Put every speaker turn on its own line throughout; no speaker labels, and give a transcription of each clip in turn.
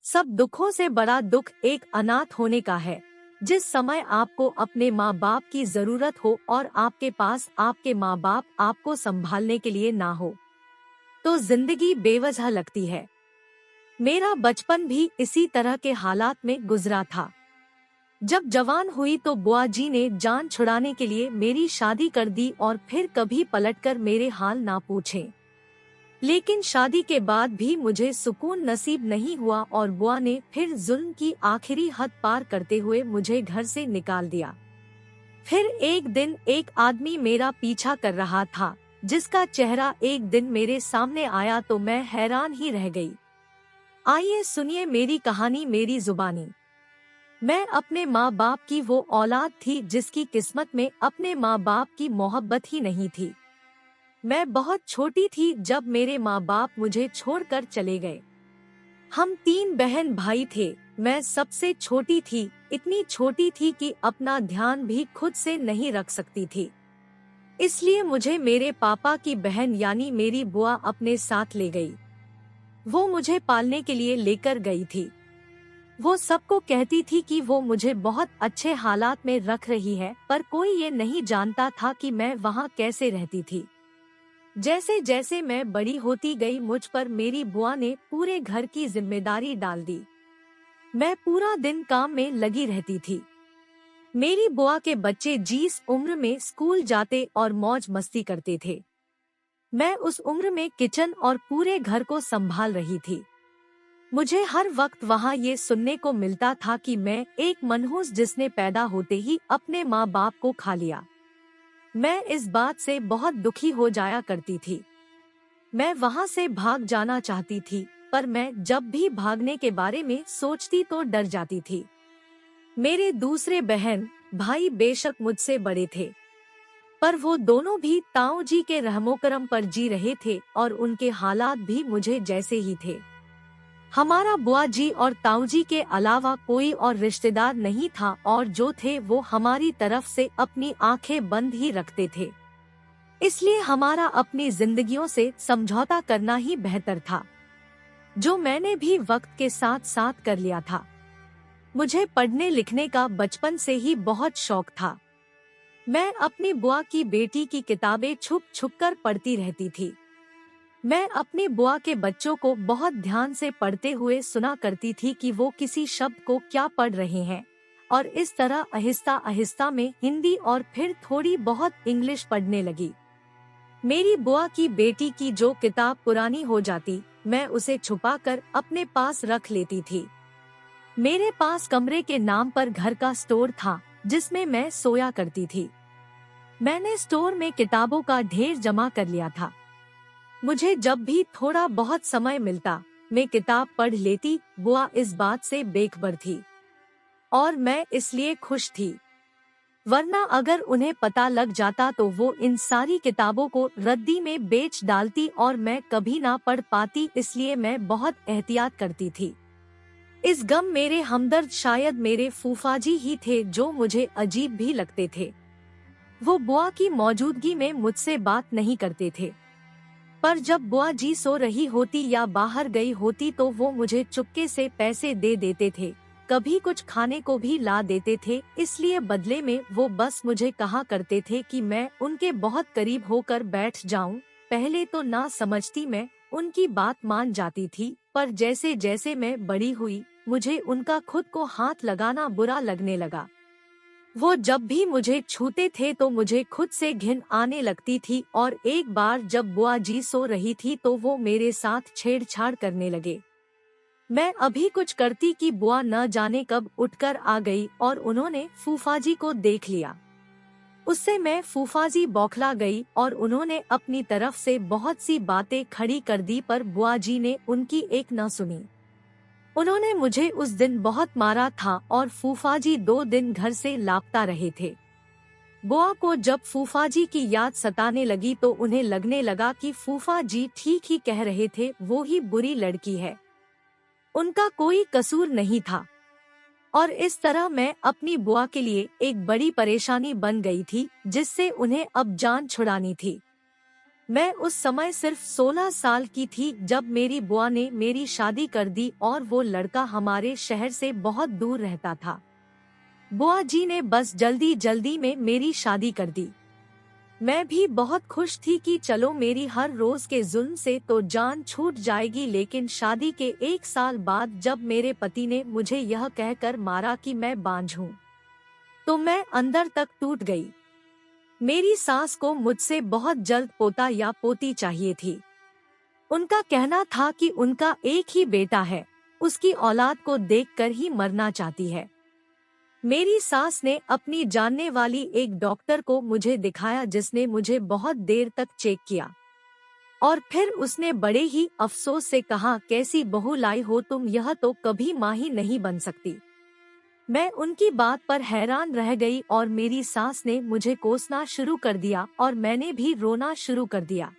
सब दुखों से बड़ा दुख एक अनाथ होने का है। जिस समय आपको अपने माँ बाप की जरूरत हो और आपके पास आपके माँ बाप आपको संभालने के लिए ना हो, तो जिंदगी बेवजह लगती है। मेरा बचपन भी इसी तरह के हालात में गुजरा था। जब जवान हुई तो बुआ जी ने जान छुड़ाने के लिए मेरी शादी कर दी और फिर कभी पलटकर मेरे हाल ना पूछे। लेकिन शादी के बाद भी मुझे सुकून नसीब नहीं हुआ और बुआ ने फिर जुल्म की आखिरी हद पार करते हुए मुझे घर से निकाल दिया। फिर एक दिन एक आदमी मेरा पीछा कर रहा था, जिसका चेहरा एक दिन मेरे सामने आया तो मैं हैरान ही रह गई। आइए सुनिए मेरी कहानी मेरी जुबानी। मैं अपने माँ बाप की वो औलाद थी जिसकी किस्मत में अपने माँ बाप की मोहब्बत ही नहीं थी। मैं बहुत छोटी थी जब मेरे माँ बाप मुझे छोड़कर चले गए। हम 3 बहन भाई थे, मैं सबसे छोटी थी, इतनी छोटी थी कि अपना ध्यान भी खुद से नहीं रख सकती थी। इसलिए मुझे मेरे पापा की बहन यानी मेरी बुआ अपने साथ ले गई। वो मुझे पालने के लिए लेकर गई थी। वो सबको कहती थी कि वो मुझे बहुत अच्छे हालात में रख रही है, पर कोई ये नहीं जानता था कि मैं वहाँ कैसे रहती थी। जैसे जैसे मैं बड़ी होती गई मुझ पर मेरी बुआ ने पूरे घर की जिम्मेदारी डाल दी। मैं पूरा दिन काम में लगी रहती थी। मेरी बुआ के बच्चे जिस उम्र में स्कूल जाते और मौज मस्ती करते थे, मैं उस उम्र में किचन और पूरे घर को संभाल रही थी। मुझे हर वक्त वहाँ ये सुनने को मिलता था कि मैं एक मनहूस जिसने पैदा होते ही अपने माँ बाप को खा लिया। मैं इस बात से बहुत दुखी हो जाया करती थी। मैं वहाँ से भाग जाना चाहती थी, पर मैं जब भी भागने के बारे में सोचती तो डर जाती थी। मेरे दूसरे बहन भाई बेशक मुझसे बड़े थे, पर वो दोनों भी ताऊ जी के रहमोकरम पर जी रहे थे और उनके हालात भी मुझे जैसे ही थे। हमारा बुआ जी और ताऊ जी के अलावा कोई और रिश्तेदार नहीं था और जो थे वो हमारी तरफ से अपनी आंखें बंद ही रखते थे। इसलिए हमारा अपनी जिंदगियों से समझौता करना ही बेहतर था, जो मैंने भी वक्त के साथ साथ कर लिया था। मुझे पढ़ने लिखने का बचपन से ही बहुत शौक था। मैं अपनी बुआ की बेटी की किताबें छुप छुप कर पढ़ती रहती थी। मैं अपनी बुआ के बच्चों को बहुत ध्यान से पढ़ते हुए सुना करती थी कि वो किसी शब्द को क्या पढ़ रहे हैं, और इस तरह आहिस्ता आहिस्ता में हिंदी और फिर थोड़ी बहुत इंग्लिश पढ़ने लगी। मेरी बुआ की बेटी की जो किताब पुरानी हो जाती, मैं उसे छुपाकर अपने पास रख लेती थी। मेरे पास कमरे के नाम पर घर का स्टोर था, जिसमें मैं सोया करती थी। मैंने स्टोर में किताबों का ढेर जमा कर लिया था। मुझे जब भी थोड़ा बहुत समय मिलता, मैं किताब पढ़ लेती। बुआ इस बात से बेखबर थी और मैं इसलिए खुश थी, वरना अगर उन्हें पता लग जाता तो वो इन सारी किताबों को रद्दी में बेच डालती और मैं कभी ना पढ़ पाती। इसलिए मैं बहुत एहतियात करती थी। इस गम मेरे हमदर्द शायद मेरे फूफा जी ही थे, जो मुझे अजीब भी लगते थे। वो बुआ की मौजूदगी में मुझसे बात नहीं करते थे, पर जब बुआ जी सो रही होती या बाहर गई होती तो वो मुझे चुपके से पैसे दे देते थे, कभी कुछ खाने को भी ला देते थे। इसलिए बदले में वो बस मुझे कहा करते थे कि मैं उनके बहुत करीब होकर बैठ जाऊं। पहले तो ना समझती मैं उनकी बात मान जाती थी, पर जैसे जैसे मैं बड़ी हुई, मुझे उनका खुद को हाथ लगाना बुरा लगने लगा। वो जब भी मुझे छूते थे तो मुझे खुद से घिन आने लगती थी, और एक बार जब बुआ जी सो रही थी तो वो मेरे साथ छेड़छाड़ करने लगे। मैं अभी कुछ करती कि बुआ न जाने कब उठकर आ गई और उन्होंने फूफा जी को देख लिया। उससे मैं फूफा जी बौखला गई और उन्होंने अपनी तरफ से बहुत सी बातें खड़ी कर दी, पर बुआ जी ने उनकी एक न सुनी। उन्होंने मुझे उस दिन बहुत मारा था और फूफा जी 2 दिन घर से लापता रहे थे। बुआ को जब फूफा जी की याद सताने लगी तो उन्हें लगने लगा कि फूफा जी ठीक ही कह रहे थे, वो ही बुरी लड़की है, उनका कोई कसूर नहीं था। और इस तरह मैं अपनी बुआ के लिए एक बड़ी परेशानी बन गई थी, जिससे उन्हें अब जान छुड़ानी थी। मैं उस समय सिर्फ 16 साल की थी जब मेरी बुआ ने मेरी शादी कर दी और वो लड़का हमारे शहर से बहुत दूर रहता था। बुआ जी ने बस जल्दी जल्दी में मेरी शादी कर दी। मैं भी बहुत खुश थी कि चलो मेरी हर रोज के जुल्म से तो जान छूट जाएगी, लेकिन शादी के 1 साल बाद जब मेरे पति ने मुझे यह कहकर मारा कि मैं बांझ हूँ, तो मैं अंदर तक टूट गई। मेरी सास को मुझसे बहुत जल्द पोता या पोती चाहिए थी। उनका कहना था कि उनका एक ही बेटा है, उसकी औलाद को देखकर ही मरना चाहती है। मेरी सास ने अपनी जानने वाली एक डॉक्टर को मुझे दिखाया जिसने मुझे बहुत देर तक चेक किया और फिर उसने बड़े ही अफसोस से कहा, कैसी बहू लाई हो तुम, यह तो कभी माँ ही नहीं बन सकती। मैं उनकी बात पर हैरान रह गई और मेरी सास ने मुझे कोसना शुरू कर दिया और मैंने भी रोना शुरू कर दिया।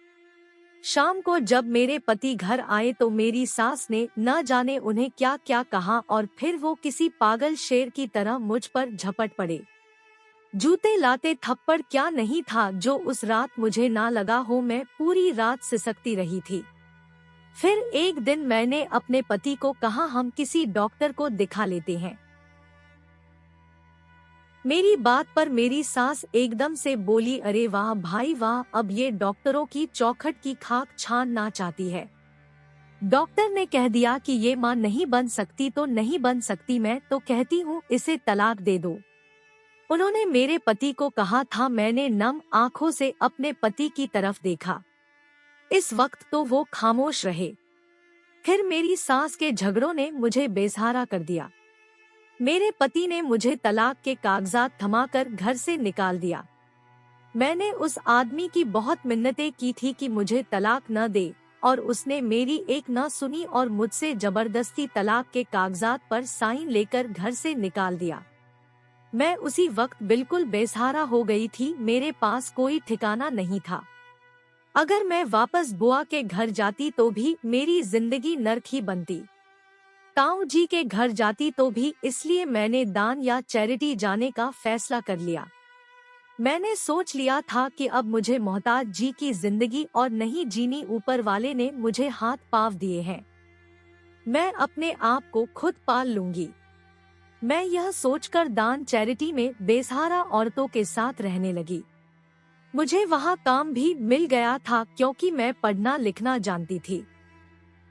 शाम को जब मेरे पति घर आए तो मेरी सास ने न जाने उन्हें क्या क्या कहा और फिर वो किसी पागल शेर की तरह मुझ पर झपट पड़े। जूते लाते थप्पड़ क्या नहीं था जो उस रात मुझे ना लगा हो। मैं पूरी रात सिसकती रही थी। फिर एक दिन मैंने अपने पति को कहा, हम किसी डॉक्टर को दिखा लेते हैं। मेरी बात पर मेरी सास एकदम से बोली, अरे वाह भाई वाह, अब ये डॉक्टरों की चौखट की खाक छानना चाहती है। डॉक्टर ने कह दिया कि ये माँ नहीं बन सकती तो नहीं बन सकती, मैं तो कहती हूँ इसे तलाक दे दो। उन्होंने मेरे पति को कहा था। मैंने नम आंखों से अपने पति की तरफ देखा। इस वक्त तो वो खामोश रहे। फिर मेरी सास के झगड़ों ने मुझे बेसहारा कर दिया। मेरे पति ने मुझे तलाक के कागजात थमाकर घर से निकाल दिया। मैंने उस आदमी की बहुत मिन्नतें की थी कि मुझे तलाक न दे और उसने मेरी एक न सुनी और मुझसे जबरदस्ती तलाक के कागजात पर साइन लेकर घर से निकाल दिया। मैं उसी वक्त बिल्कुल बेसहारा हो गई थी। मेरे पास कोई ठिकाना नहीं था। अगर मैं वापस बुआ के घर जाती तो भी मेरी जिंदगी नर्क ही बनती। ताऊ जी के घर जाती तो भी, इसलिए मैंने दान या चैरिटी जाने का फैसला कर लिया। मैंने सोच लिया था कि अब मुझे मोहताज जी की जिंदगी और नहीं जीनी, ऊपर वाले ने मुझे हाथ पाँव दिए हैं, मैं अपने आप को खुद पाल लूंगी। मैं यह सोचकर दान चैरिटी में बेसहारा औरतों के साथ रहने लगी। मुझे वहाँ काम भी मिल गया था क्योंकि मैं पढ़ना लिखना जानती थी।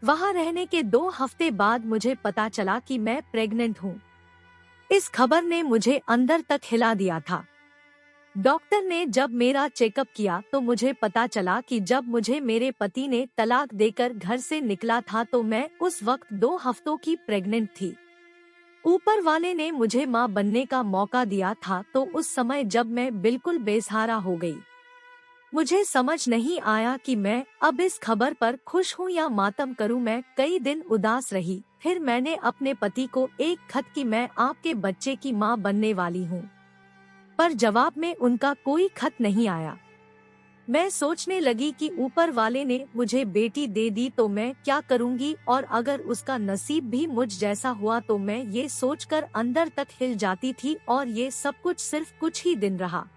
वहाँ रहने के 2 हफ्ते बाद मुझे पता चला कि मैं प्रेग्नेंट हूँ। इस खबर ने मुझे अंदर तक हिला दिया था। डॉक्टर ने जब मेरा चेकअप किया तो मुझे पता चला कि जब मुझे मेरे पति ने तलाक देकर घर से निकला था तो मैं उस वक्त 2 हफ्तों की प्रेग्नेंट थी। ऊपर वाले ने मुझे माँ बनने का मौका दिया था, तो उस समय जब मैं बिल्कुल बेसहारा हो गई, मुझे समझ नहीं आया कि मैं अब इस खबर पर खुश हूँ या मातम करूँ। मैं कई दिन उदास रही। फिर मैंने अपने पति को एक खत की, मैं आपके बच्चे की माँ बनने वाली हूँ, पर जवाब में उनका कोई खत नहीं आया। मैं सोचने लगी कि ऊपर वाले ने मुझे बेटी दे दी तो मैं क्या करूँगी, और अगर उसका नसीब भी मुझ जैसा हुआ तो मैं ये सोचकर अंदर तक हिल जाती थी। और ये सब कुछ सिर्फ कुछ ही दिन रहा।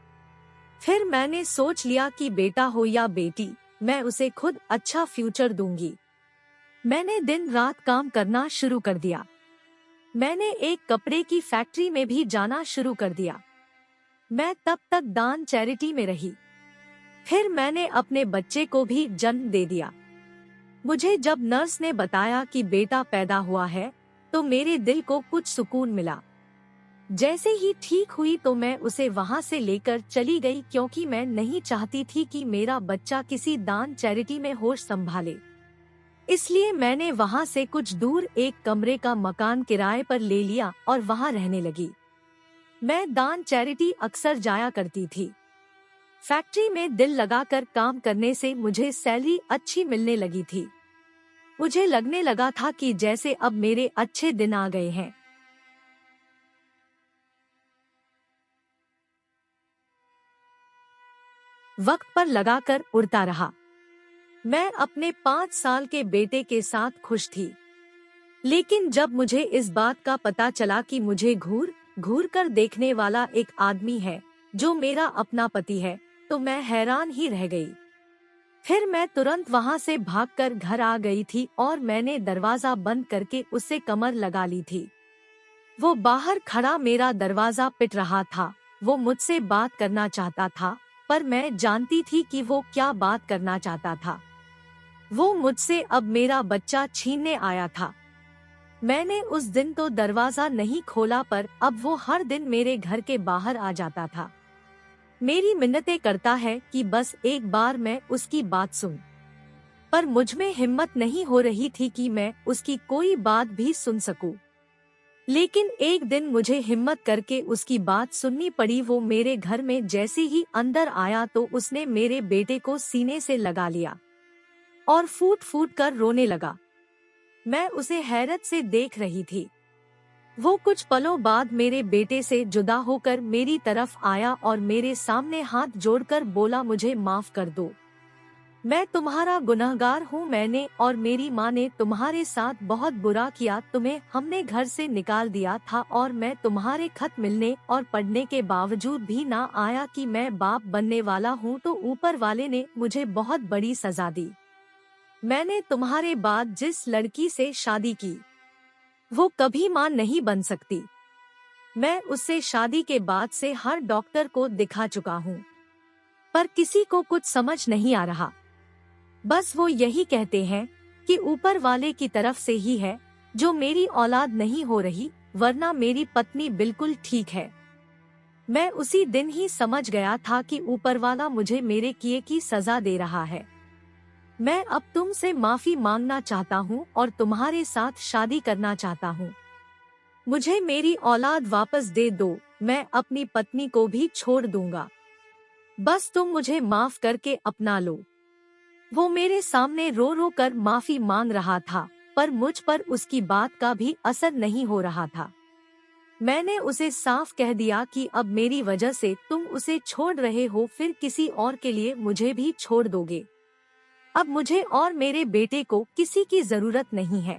फिर मैंने सोच लिया कि बेटा हो या बेटी, मैं उसे खुद अच्छा फ्यूचर दूंगी। मैंने दिन रात काम करना शुरू कर दिया। मैंने एक कपड़े की फैक्ट्री में भी जाना शुरू कर दिया। मैं तब तक दान चैरिटी में रही। फिर मैंने अपने बच्चे को भी जन्म दे दिया। मुझे जब नर्स ने बताया कि बेटा पैदा हुआ है तो मेरे दिल को कुछ सुकून मिला। जैसे ही ठीक हुई तो मैं उसे वहाँ से लेकर चली गई, क्योंकि मैं नहीं चाहती थी कि मेरा बच्चा किसी दान चैरिटी में होश संभाले। इसलिए मैंने वहाँ से कुछ दूर एक कमरे का मकान किराए पर ले लिया और वहाँ रहने लगी। मैं दान चैरिटी अक्सर जाया करती थी। फैक्ट्री में दिल लगाकर काम करने से मुझे सैलरी अच्छी मिलने लगी थी। मुझे लगने लगा था कि जैसे अब मेरे अच्छे दिन आ गए हैं। वक्त पर लगाकर उड़ता रहा। मैं अपने 5 साल के बेटे के साथ खुश थी, लेकिन जब मुझे इस बात का पता चला कि मुझे घूर घूर कर देखने वाला एक आदमी है जो मेरा अपना पति है, तो मैं हैरान ही रह गई। फिर मैं तुरंत वहां से भागकर घर आ गई थी और मैंने दरवाजा बंद करके उससे कमर लगा ली थी। वो बाहर खड़ा मेरा दरवाजा पिट रहा था। वो मुझसे बात करना चाहता था, पर मैं जानती थी कि वो क्या बात करना चाहता था। वो मुझसे अब मेरा बच्चा छीनने आया था। मैंने उस दिन तो दरवाजा नहीं खोला, पर अब वो हर दिन मेरे घर के बाहर आ जाता था। मेरी मिन्नतें करता है कि बस एक बार मैं उसकी बात सुन, पर मुझमें हिम्मत नहीं हो रही थी कि मैं उसकी कोई बात भी सुन सकूं। लेकिन एक दिन मुझे हिम्मत करके उसकी बात सुननी पड़ी। वो मेरे घर में जैसे ही अंदर आया तो उसने मेरे बेटे को सीने से लगा लिया और फूट फूट कर रोने लगा। मैं उसे हैरत से देख रही थी। वो कुछ पलों बाद मेरे बेटे से जुदा होकर मेरी तरफ आया और मेरे सामने हाथ जोड़कर बोला, मुझे माफ कर दो, मैं तुम्हारा गुनहगार हूँ। मैंने और मेरी माँ ने तुम्हारे साथ बहुत बुरा किया। तुम्हें हमने घर से निकाल दिया था और मैं तुम्हारे खत मिलने और पढ़ने के बावजूद भी ना आया कि मैं बाप बनने वाला हूँ, तो ऊपर वाले ने मुझे बहुत बड़ी सजा दी। मैंने तुम्हारे बाद जिस लड़की से शादी की वो कभी माँ नहीं बन सकती। मैं उससे शादी के बाद से हर डॉक्टर को दिखा चुका हूँ, पर किसी को कुछ समझ नहीं आ रहा। बस वो यही कहते हैं कि ऊपर वाले की तरफ से ही है जो मेरी औलाद नहीं हो रही, वरना मेरी पत्नी बिल्कुल ठीक है। मैं उसी दिन ही समझ गया था कि ऊपर वाला मुझे मेरे किए की सजा दे रहा है। मैं अब तुमसे माफी मांगना चाहता हूँ और तुम्हारे साथ शादी करना चाहता हूँ। मुझे मेरी औलाद वापस दे दो, मैं अपनी पत्नी को भी छोड़ दूंगा। बस तुम मुझे माफ करके अपना लो। वो मेरे सामने रो रो कर माफी मांग रहा था, पर मुझ पर उसकी बात का भी असर नहीं हो रहा था। मैंने उसे साफ कह दिया कि अब मेरी वजह से तुम उसे छोड़ रहे हो, फिर किसी और के लिए मुझे भी छोड़ दोगे। अब मुझे और मेरे बेटे को किसी की जरूरत नहीं है।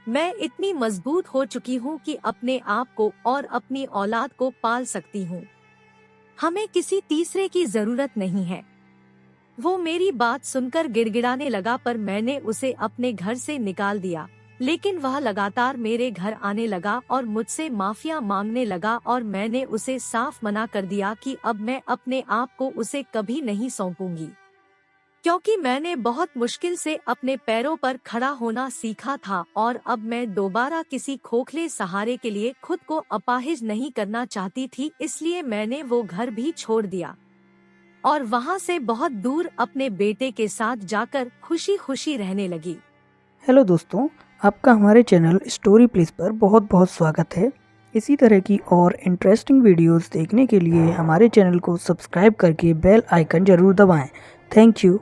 मैं इतनी मजबूत हो चुकी हूँ कि अपने आप को और अपनी औलाद को पाल सकती हूँ। हमें किसी तीसरे की जरूरत नहीं है। वो मेरी बात सुनकर गिड़गिड़ाने लगा, पर मैंने उसे अपने घर से निकाल दिया। लेकिन वह लगातार मेरे घर आने लगा और मुझसे माफिया मांगने लगा, और मैंने उसे साफ मना कर दिया कि अब मैं अपने आप को उसे कभी नहीं सौंपूंगी, क्योंकि मैंने बहुत मुश्किल से अपने पैरों पर खड़ा होना सीखा था और अब मैं दोबारा किसी खोखले सहारे के लिए खुद को अपाहिज नहीं करना चाहती थी। इसलिए मैंने वो घर भी छोड़ दिया और वहाँ से बहुत दूर अपने बेटे के साथ जाकर खुशी खुशी रहने लगी।
हेलो दोस्तों, आपका हमारे चैनल स्टोरी प्लीज पर बहुत बहुत स्वागत है। इसी तरह की और इंटरेस्टिंग वीडियोस देखने के लिए हमारे चैनल को सब्सक्राइब करके बेल आइकन जरूर दबाएं। Thank you.